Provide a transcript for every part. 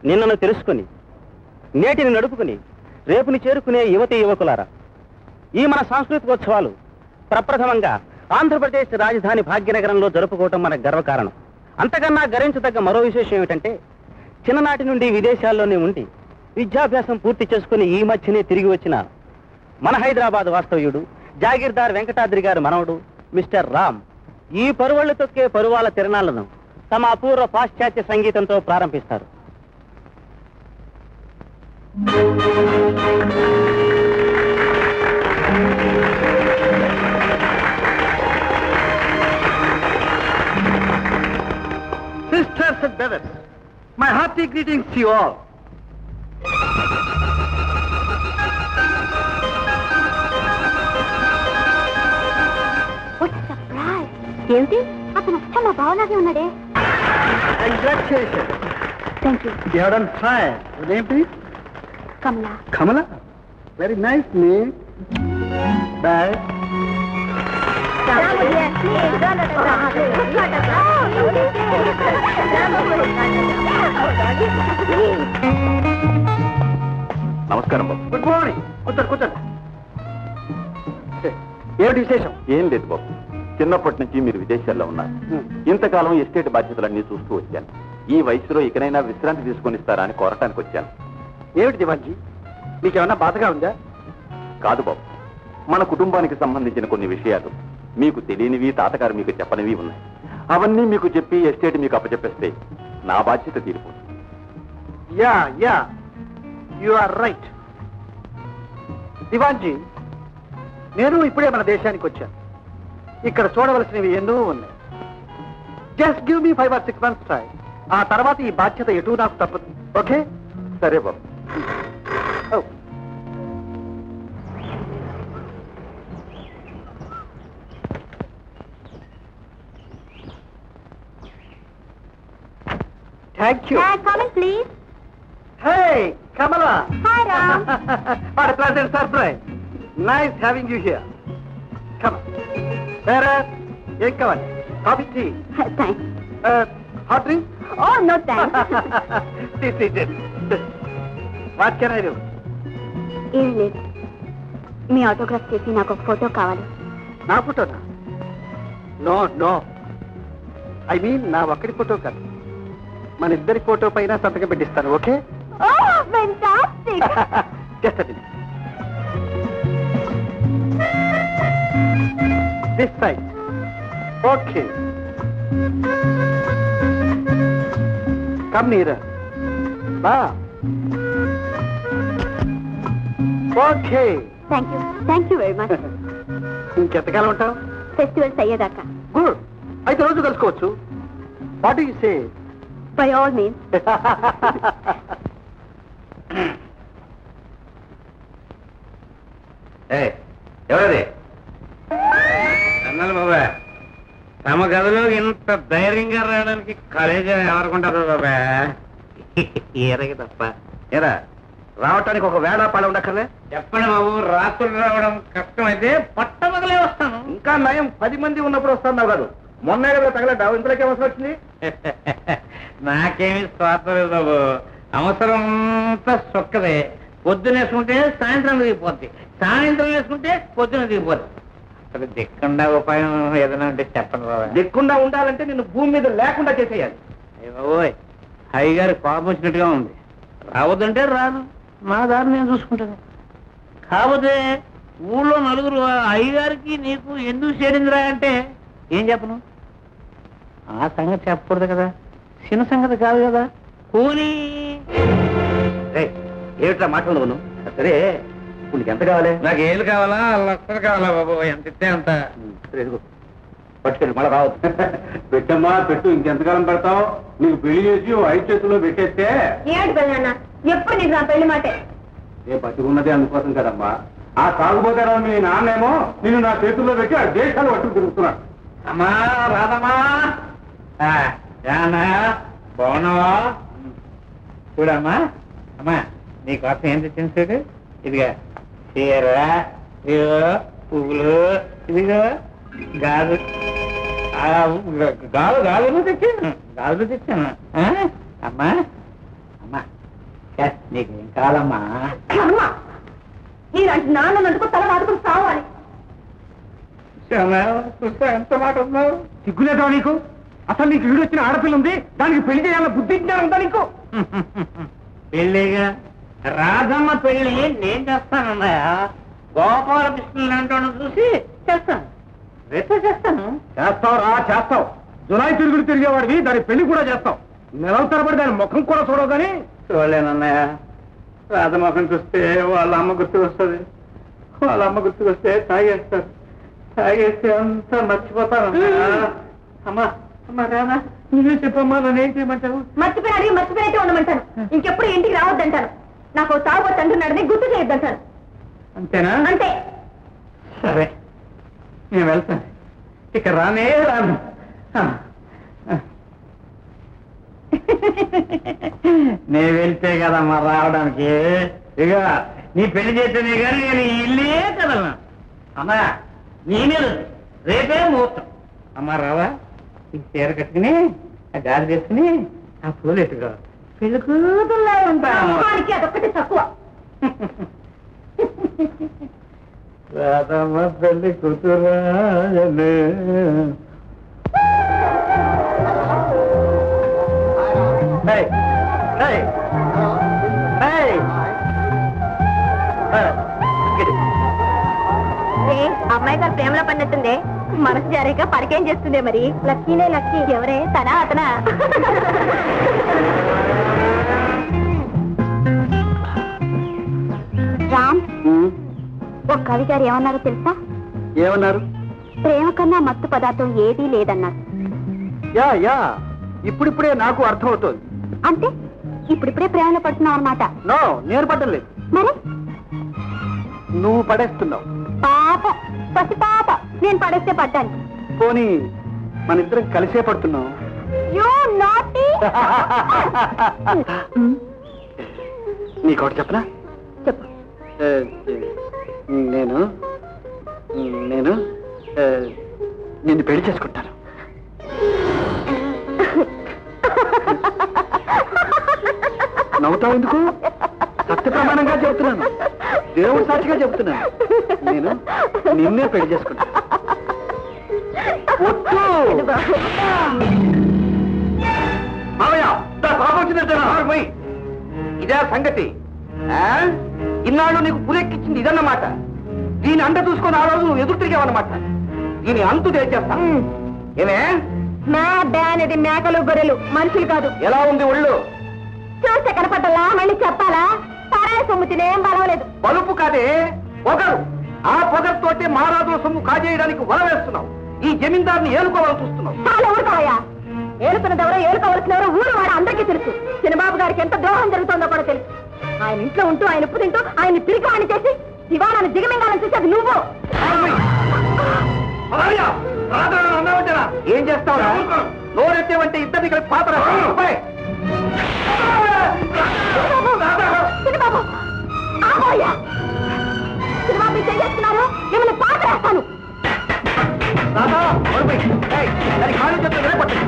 నిన్నను తెలుసుకుని నేటిని నడుపుకుని రేపుని చేరుకునే యువతీ యువకులారా, ఈ మన సాంస్కృతికోత్సవాలు ప్రప్రథమంగా ఆంధ్రప్రదేశ్ రాజధాని భాగ్యనగరంలో జరుపుకోవటం మన గర్వకారణం. అంతకన్నా గర్వించదగ్గ మరో విశేషం ఏమిటంటే, చిన్ననాటి నుండి విదేశాల్లోనే ఉండి విద్యాభ్యాసం పూర్తి చేసుకుని ఈ మధ్యనే తిరిగి వచ్చిన మన హైదరాబాద్ వాస్తవ్యుడు జాగీర్దార్ వెంకటాద్రి గారి మనవడు మిస్టర్ రామ్ ఈ పరువళ్లు తొక్కే పరువాల తిరణాలను తమ అపూర్వ పాశ్చాత్య సంగీతంతో ప్రారంభిస్తారు. Sisters and brothers, my hearty greetings to you all. What a surprise! ఏమిటి అతను చాలా బాగులాగే ఉన్నాడే. Congratulations. Thank you. You have done fine. Your name, please? Kamala. Kamala. Very nice name. Bye. నమస్కారం బాబు. Good morning. కూర్చోండి కూర్చోండి. ఏమిటి విశేషం? ఏం లేదు బాబు, చిన్నప్పటి నుంచి మీరు విదేశాల్లో ఉన్నారు. ఇంతకాలం ఎస్టేట్ బాధ్యతలన్నీ చూస్తూ వచ్చాను. ఈ వయసులో ఇకనైనా విశ్రాంతి తీసుకొని ఇస్తారా అని కోరటానికి వచ్చాను. ఏమిటి దివాన్జీ, మీకేమన్నా బాధగా ఉందా? కాదు బాబు, మన కుటుంబానికి సంబంధించిన కొన్ని విషయాలు మీకు తెలియనివి, తాతగారు మీకు చెప్పనివి ఉన్నాయి. అవన్నీ మీకు చెప్పి ఎస్టేట్ మీకు అప్పచెప్పేస్తే నా బాధ్యత తీరిపోతుంది. Yeah yeah, you are right. Diwanji, నేను ఇప్పుడే మన దేశానికి వచ్చాను. ఇక్కడ చూడవలసినవి ఎన్నో ఉన్నాయి. Just give me 5 or 6 months time. ఆ తర్వాత ఈ బాధ్యత ఎటు నాకు తప్పదు. ఓకే? సరే బాబు. Thank you. Come in, please. Hey, Kamala. Hi, Ram. What a pleasant surprise. Nice having you here. Come on. Vera, ఏం కావాలి? Coffee, tea? Thanks. Hot drink? Oh, no thanks. This is it. What can I do? ఏం లేదు, మీ autograph చేసి నాకు ఒక photo కావాలి. నా ఫోటోనా? No no, I mean నా ఒక్కడి ఫోటో కాదు, మన ఇద్దరి ఫోటో పైన సంతకం పెట్టిస్తాను. Okay? Oh, fantastic. Just a minute. This side. Okay. Come nearer. Ba. Okay. Thank you very much. ఇంకెంతకాలం ఉంటావు? ఫెస్టివల్స్ అయ్యేదాకా. గుడ్. అయితే రోజు కలుసుకోవచ్చు. What do you say? By all means. ఎవరది? అన్నాను బాబా, తమ గదిలో ఇంత ధైర్యంగా రావడానికి కాలేజీ ఎవరుకుంటారు బాబా? ఏరకి తప్ప. ఏరా, రావటానికి ఒక వేళ పాడ ఉండక్కర్లే? చెప్పండి బాబు, రాత్రులు రావడం కష్టమైతే పట్టమగలే వస్తాను. ఇంకా నయం 10 మంది ఉన్నప్పుడు వస్తాను కాదు. మొన్న కదా తగలడ్డావు, ఇంతలోకి అవసరం వచ్చింది. నాకేమి స్వార్థం లేదు బాబు, అవసరం అంతా సొక్కదే. పొద్దున వేసుకుంటే సాయంత్రం దిగిపోద్ది, సాయంత్రం వేసుకుంటే పొద్దున దిగిపోద్ది. అసలు దిక్కుండా ఉపాయం ఏదైనా ఉంటే చెప్పండి బాబా. దిక్కుండా ఉండాలంటే నిన్ను భూమి మీద లేకుండా చేసేయాలి. అయ్య బాబోయ్, అయ్యగారి కోపం వచ్చినట్టుగా ఉంది. రావద్దంటే రాను, మా దారి నేను చూసుకుంటాను. కాకపోతే ఊళ్ళో నలుగురు అయ్యగారికి నీకు ఎందుకు చేరిందిరా అంటే ఏం చెప్పను? ఆ సంగతి చెప్పకూడదు కదా, చిన్న సంగతి కాదు కదా. పోనీ ఏమిట్రా మాటలు నువ్వు? సరే, ఇప్పుడు నీకు ఎంత కావాలి? నాకు ఏళ్ళు కావాలా, లక్షలు కావాలా బాబు? ఎంత ఇస్తే అంత. పట్టుకెళ్ళి మళ్ళీ రావద్దు. పెట్టమ్మా, పెట్టు. ఇంకెంతకాలం పెడతావు? నీకు పెళ్లి చేసి 5 చేతుల్లో పెట్టేస్తే ఏమిటి పెళ్ళాన్న, ఎప్పుడు నీకు నా పెళ్లి మాటే? ఏ బతికున్నదే అందుకోసం కదమ్మా. ఆ సాగుపోతారా మీ నాన్నేమో నిన్ను నా చేతుల్లో పెట్టి ఆ దేశాలు పట్టుకు తిరుగుతున్నాడు. అమ్మా రాదమ్మా, బాగున్నావా? చూడమ్మా, అమ్మా నీకోసం ఏం తెచ్చింది చూడు. ఇదిగా చీర, ఇదిగో పువ్వులు, ఇదిగో గాజు. గాజులు తెచ్చాను, గాజులు తెచ్చాను. అమ్మా అమ్మా నీకేం కావాలమ్మా? మీరంటే నాన్న అందుకు తల వాడుకుని కావాలి. చూస్తే ఎంత మాట ఉన్నావు? సిగ్గులేదా నీకు? అసలు నీకు వీడొచ్చిన ఆడపిల్ల ఉంది, దానికి పెళ్లి చేయాలని బుద్ధి జ్ఞానం ఉందా నీకు? పెళ్ళిగా రాధమ్మ పెళ్లి నేను చేస్తానన్నాయా? గోపాలకృష్ణ అంటూ చూసి చేస్తాను, రేపు చేస్తాను. చేస్తావు. జులాయి తిరుగుడు తిరిగేవాడివి, దాని పెళ్లి కూడా చేస్తావు. నెలల తరబడి దాని ముఖం కూడా చూడవు కానీ. చూడలేనన్నయ్య, రాధముఖం చూస్తే వాళ్ళ అమ్మ గుర్తుకొస్తుంది, వాళ్ళ అమ్మ గుర్తుకొస్తే తాగేస్తారు, తాగేస్తే అంతా మర్చిపోతాను. అమ్మా అమ్మా రాదా, నువ్వే చెప్పమ్మా, నన్ను ఏం చేయమంటావు? మర్చిపోయినట్టే ఉండమంటాను. ఇంకెప్పుడు ఇంటికి రావద్దంటాను. నాకు తాగొచ్చు అంటున్నాడని గుర్తు చేయొద్దంటాను. అంతేనా? అంతే. సరే, నేను వెళ్తాను, ఇక రానే రాను. నేను వెళ్తే కదమ్మా రావడానికి. ఇక నీ పెళ్లి చేస్తేనే కానీ నేను ఇల్లే కదమ్మా. అమ్మా నీ మీద రేపే ముహూర్తం. అమ్మా రావా, ఈ చీర కట్టుకుని ఆ గాలి తీసుకుని ఆ పూలు ఎత్తుకో, పెళ్లి కూతురులా ఉంటాను. అదొక్కటి తక్కువ. రాధమ్మ పెళ్లి కూతురాయనే. అమ్మాయి గారు ప్రేమలో పడినట్టుందే, మనసు జారీగా పరికేం చేస్తుందే. మరి లక్కీనే లక్కీ. ఎవరే, తనా అతనా? రామ్, ఒక కవి గారు ఏమన్నారో తెలుసా? ఏమన్నారు? ప్రేమ కన్నా మత్తు పదార్థం ఏదీ లేదన్నారు. యా యా, ఇప్పుడిప్పుడే నాకు అర్థమవుతోంది. అంటే ఇప్పుడిప్పుడే ప్రేమలో పడుతున్నావు అన్నమాట. నో, నేను పడలేదు, మరి నువ్వు పడేస్తున్నావు. పాప, పసి పాప, నేను పడేస్తే పడ్డాను. పోనీ మన ఇద్దరం కలిసే పడుతున్నావు. You naughty. నీకోటి చెప్పనా? చెప్పు. నేను నేను నిన్ను పెళ్లి చేసుకుంటాను. నవ్వుతావు ఎందుకు? సత్య ప్రమాణంగా చెబుతున్నాను, దేవుడి సాక్షిగా చెబుతున్నాను. నేను నిన్నే పెళ్లి చేసుకుంటాను. ఇదే సంగతి. ఇన్నాళ్ళు నీకు పులెక్కిచ్చింది ఇదన్నమాట. దీని అంట చూసుకొని ఆ రోజు నువ్వు ఎదురు తిరిగావన్నమాట. దీని అంతు తెచ్చేస్తా. ఏమే మా అనేది మేకలు గొర్రెలు, మనుషులు కాదు. ఎలా ఉంది ఒళ్ళు? చూస్తే కనపడ్డలా, మళ్ళీ చెప్పాలా? పరాయ సొమ్ము తినేం బలవలేదు. పలుపు కాదే, పొగరు. ఆ పొగరుతోటే మహారాజుల సొమ్ము కాజేయడానికి వల వేస్తున్నావు. ఈ జమీందారుని ఏలుకోవాలని చూస్తున్నావు. చాలా ఊరుకోవయ్యా. ఏలుకున్నదెవరో ఏలుకోవలసినెవరో ఊరు వాడు అందరికీ తెలుసు. చిన్నబాబు గారికి ఎంత ద్రోహం జరుగుతుందో కూడా తెలుసు. ఆయన ఇంట్లో ఉంటూ, ఆయన ఉప్పు తింటూ, ఆయన్ని పిరికివాణి చేసి దివాణాన్ని దిగమింగాలని చూసేది నువ్వు. ఏం చేస్తావురా? నోరెత్తేవంటే ఇద్దరిని కలిపి పాత్ర. చిన్నబాబు ఆగోయ్యా. చిన్నబాబు ఏం చేస్తున్నారు? మిమ్మల్ని పాత్రేస్తాను. ఖాళీ చెప్తే పట్టు.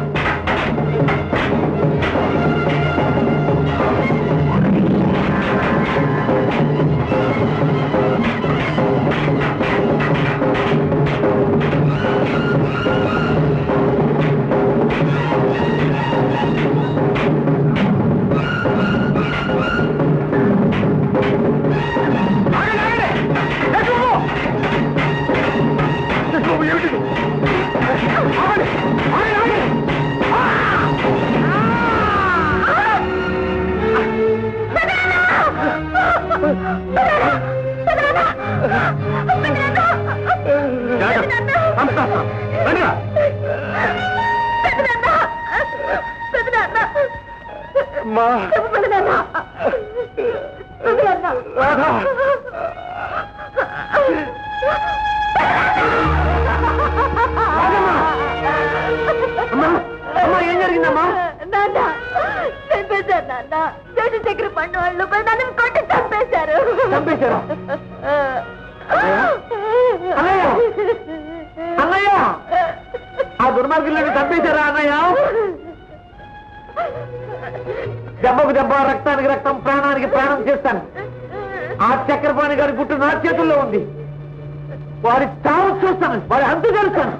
ఏం జరిగిందమ్మా? నాన్న చంపేశారు. నాన్న చెట్టు దగ్గర పండు వాళ్ళు నన్ను కొట్టి చంపేశారు. చంపేశారా? అన్నయ్య, ఆ దుర్మార్గులను చంపేశారా అన్నయ్య? దెబ్బకు దెబ్బ, రక్తానికి రక్తం, ప్రాణానికి ప్రాణం చేస్తాను. ఆ చక్రపాణి గారి గుట్టు నా చేతుల్లో ఉంది. వారి చావు చూస్తాను, వారి అంతు తెలుస్తాను.